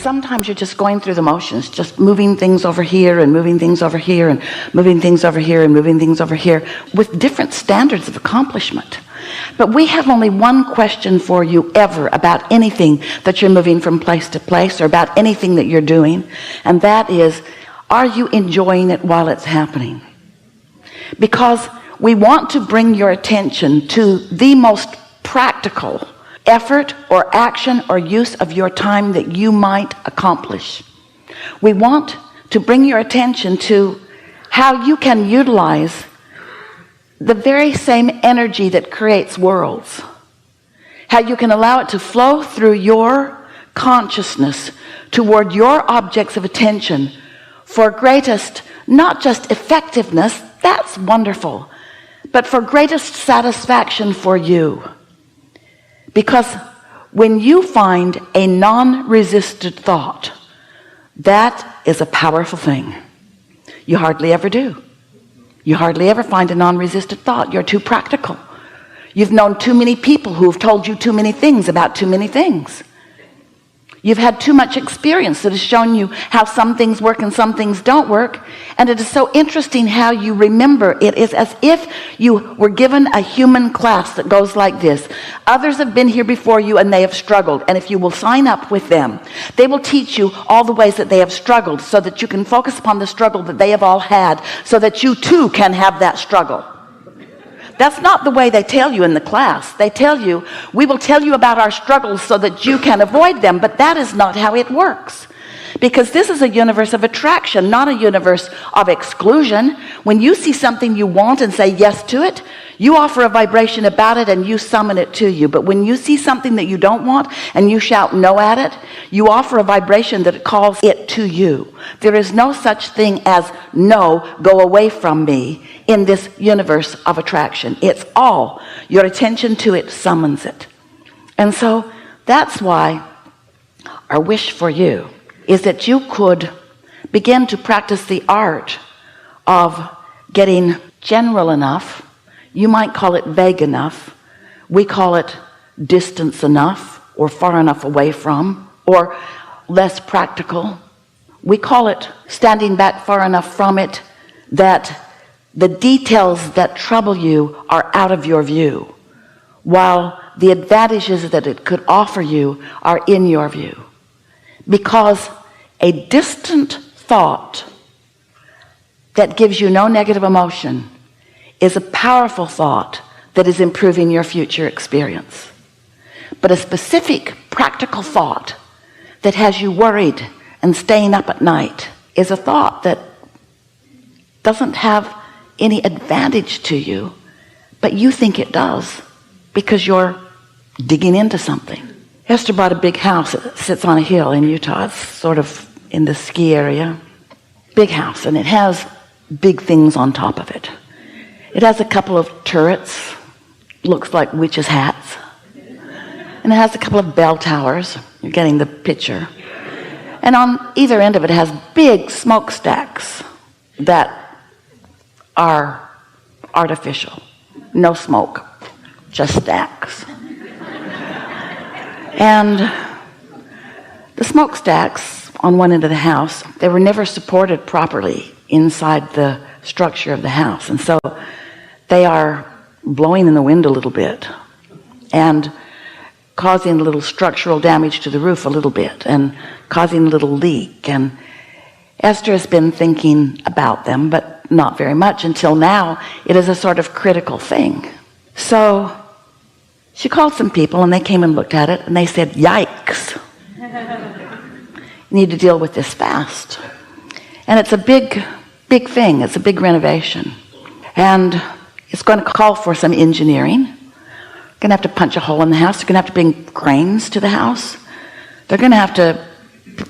sometimes you're just going through the motions, just moving things over here and moving things over here and moving things over here and moving things over here with different standards of accomplishment. But we have only one question for you ever about anything that you're moving from place to place or about anything that you're doing, and that is, are you enjoying it while it's happening? Because we want to bring your attention to the most practical effort or action or use of your time that you might accomplish. We want to bring your attention to how you can utilize the very same energy that creates worlds, how you can allow it to flow through your consciousness toward your objects of attention for greatest, not just effectiveness, that's wonderful, but for greatest satisfaction for you. Because when you find a non-resisted thought, that is a powerful thing. You hardly ever do. You hardly ever find a non-resisted thought. You're too practical. You've known too many people who have told you too many things about too many things. You've had too much experience that has shown you how some things work and some things don't work. And it is so interesting how you remember. It is as if you were given a human class that goes like this. Others have been here before you and they have struggled. And if you will sign up with them, they will teach you all the ways that they have struggled so that you can focus upon the struggle that they have all had so that you too can have that struggle. That's not the way they tell you in the class. They tell you, we will tell you about our struggles so that you can avoid them, but that is not how it works. Because this is a universe of attraction, not a universe of exclusion. When you see something you want and say yes to it, you offer a vibration about it and you summon it to you. But when you see something that you don't want and you shout no at it, you offer a vibration that calls it to you. There is no such thing as no, go away from me in this universe of attraction. It's all your attention to it summons it. And so that's why our wish for you is that you could begin to practice the art of getting general enough. You might call it vague enough. We call it distance enough, or far enough away from, or less practical. We call it standing back far enough from it that the details that trouble you are out of your view, while the advantages that it could offer you are in your view. Because a distant thought that gives you no negative emotion is a powerful thought that is improving your future experience. But a specific practical thought that has you worried and staying up at night is a thought that doesn't have any advantage to you, but you think it does because you're digging into something. Esther bought a big house that sits on a hill in Utah. It's sort of in the ski area. Big house, and it has big things on top of it. It has a couple of turrets, looks like witches' hats. And it has a couple of bell towers. You're getting the picture. And on either end of it has big smokestacks that are artificial. No smoke, just stacks. And the smokestacks on one end of the house, they were never supported properly inside the structure of the house. And so they are blowing in the wind a little bit and causing a little structural damage to the roof a little bit and causing a little leak. And Esther has been thinking about them, but not very much until now. It is a sort of critical thing. So she called some people and they came and looked at it and they said, yikes. You need to deal with this fast. And it's a big thing. It's a big renovation. And it's going to call for some engineering. Going to have to punch a hole in the house. They're going to have to bring cranes to the house. They're going to have to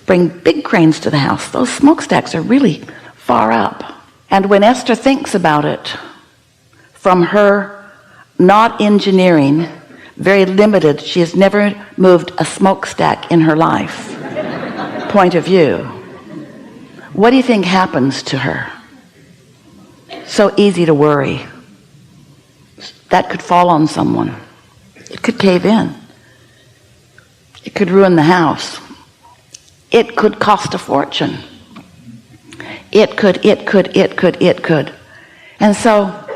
bring big cranes to the house. Those smokestacks are really far up. And when Esther thinks about it, from her not engineering, very limited, she has never moved a smokestack in her life, point of view, what do you think happens to her? So easy to worry. That could fall on someone. It could cave in. It could ruin the house. It could cost a fortune. It could. And so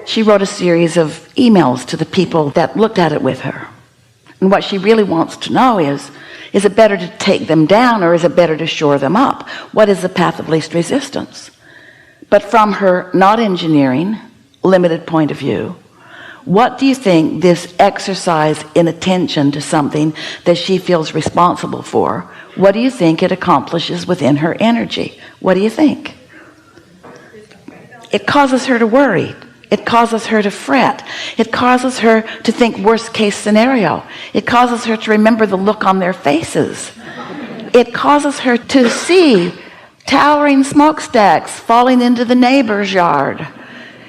she wrote a series of emails to the people that looked at it with her. And what she really wants to know is it better to take them down or is it better to shore them up? What is the path of least resistance? But from her not engineering, limited point of view, what do you think this exercise in attention to something that she feels responsible for, what do you think it accomplishes within her energy? What do you think? It causes her to worry. It causes her to fret. It causes her to think worst case scenario. It causes her to remember the look on their faces. It causes her to see towering smokestacks falling into the neighbor's yard.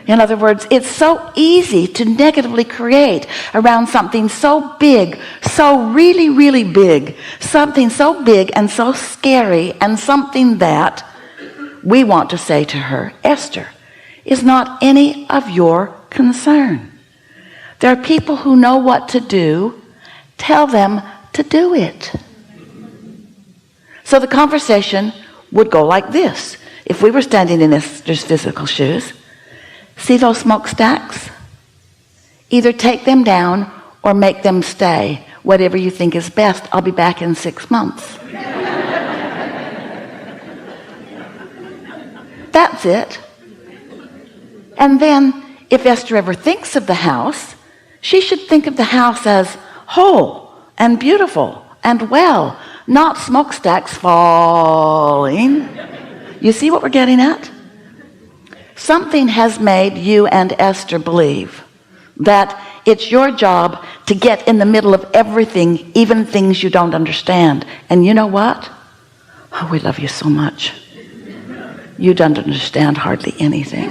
In other words, it's so easy to negatively create around something so big, so really, really big, something so big and so scary, and something that we want to say to her, Esther, is not any of your concern. There are people who know what to do. Tell them to do it. So the conversation would go like this. If we were standing in Esther's physical shoes, see those smokestacks? Either take them down or make them stay. Whatever you think is best. I'll be back in 6 months. That's it. And then, if Esther ever thinks of the house, she should think of the house as whole and beautiful and well, not smokestacks falling. You see what we're getting at? Something has made you and Esther believe that it's your job to get in the middle of everything, even things you don't understand. And you know what? Oh, we love you so much. You don't understand hardly anything.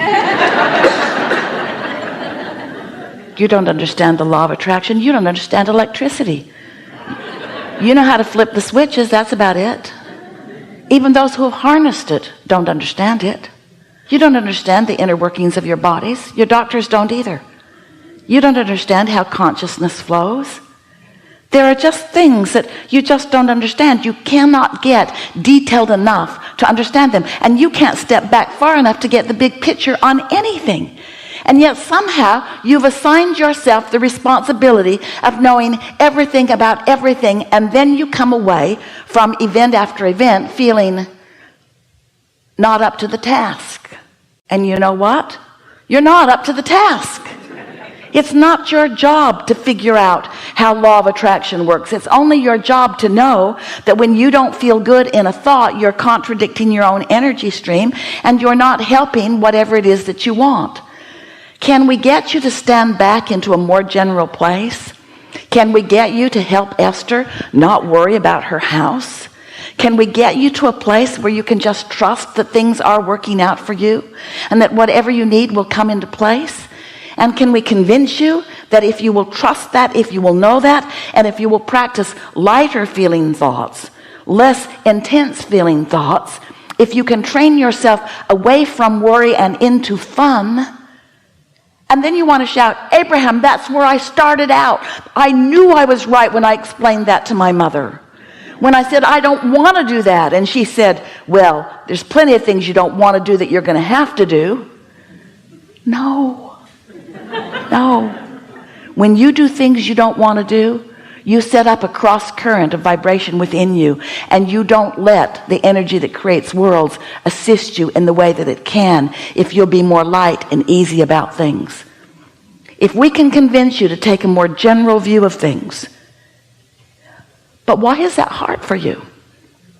You don't understand the law of attraction. You don't understand electricity. You know how to flip the switches. That's about it. Even those who have harnessed it don't understand it. You don't understand the inner workings of your bodies. Your doctors don't either. You don't understand how consciousness flows. There are just things that you just don't understand. You cannot get detailed enough to understand them. And you can't step back far enough to get the big picture on anything. And yet somehow you've assigned yourself the responsibility of knowing everything about everything. And then you come away from event after event feeling not up to the task. And you know what? You're not up to the task. It's not your job to figure out how law of attraction works. It's only your job to know that when you don't feel good in a thought, you're contradicting your own energy stream and you're not helping whatever it is that you want. Can we get you to stand back into a more general place? Can we get you to help Esther not worry about her house? Can we get you to a place where you can just trust that things are working out for you and that whatever you need will come into place? And can we convince you that if you will trust that, if you will know that, and if you will practice lighter feeling thoughts, less intense feeling thoughts, if you can train yourself away from worry and into fun, and then you want to shout, Abraham, that's where I started out. I knew I was right when I explained that to my mother. When I said, I don't want to do that. And she said, well, there's plenty of things you don't want to do that you're going to have to do. No. When you do things you don't want to do, you set up a cross current of vibration within you, and you don't let the energy that creates worlds assist you in the way that it can if you'll be more light and easy about things. If we can convince you to take a more general view of things. But why is that hard for you?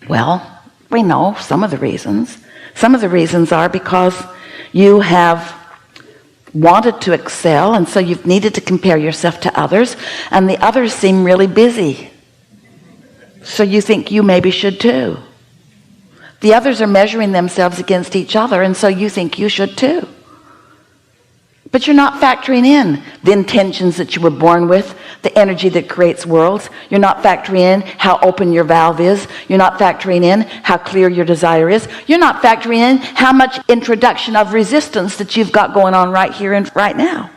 Well, we know some of the reasons. Some of the reasons are because you have wanted to excel, and so you've needed to compare yourself to others, and the others seem really busy. So you think you maybe should too. The others are measuring themselves against each other, and so you think you should too. But you're not factoring in the intentions that you were born with, the energy that creates worlds. You're not factoring in how open your valve is. You're not factoring in how clear your desire is. You're not factoring in how much introduction of resistance that you've got going on right here and right now.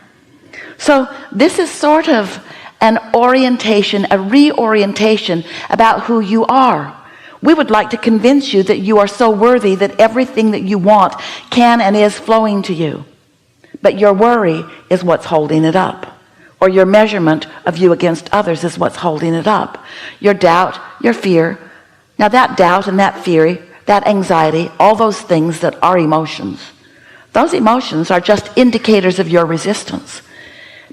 So this is sort of an orientation, a reorientation about who you are. We would like to convince you that you are so worthy that everything that you want can and is flowing to you. But your worry is what's holding it up. Or your measurement of you against others is what's holding it up. Your doubt, your fear. Now that doubt and that fear, that anxiety, all those things that are emotions, those emotions are just indicators of your resistance.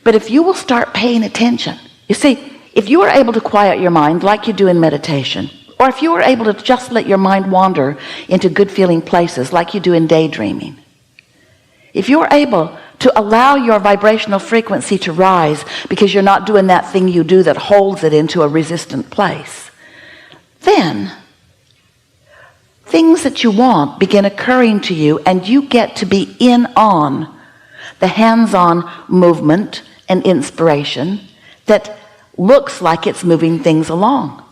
But if you will start paying attention, you see, if you are able to quiet your mind like you do in meditation, or if you are able to just let your mind wander into good feeling places like you do in daydreaming, if you are able to allow your vibrational frequency to rise because you're not doing that thing you do that holds it into a resistant place, then things that you want begin occurring to you, and you get to be in on the hands-on movement and inspiration that looks like it's moving things along.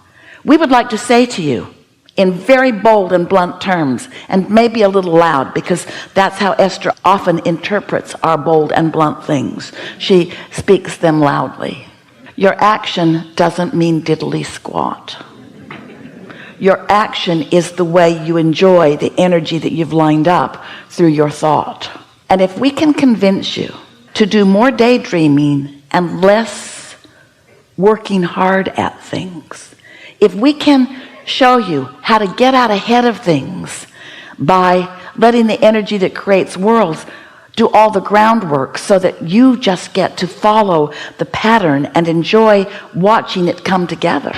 We would like to say to you in very bold and blunt terms, and maybe a little loud, because that's how Esther often interprets our bold and blunt things. She speaks them loudly. Your action doesn't mean diddly squat. Your action is the way you enjoy the energy that you've lined up through your thought. And if we can convince you to do more daydreaming and less working hard at things, if we can show you how to get out ahead of things by letting the energy that creates worlds do all the groundwork so that you just get to follow the pattern and enjoy watching it come together.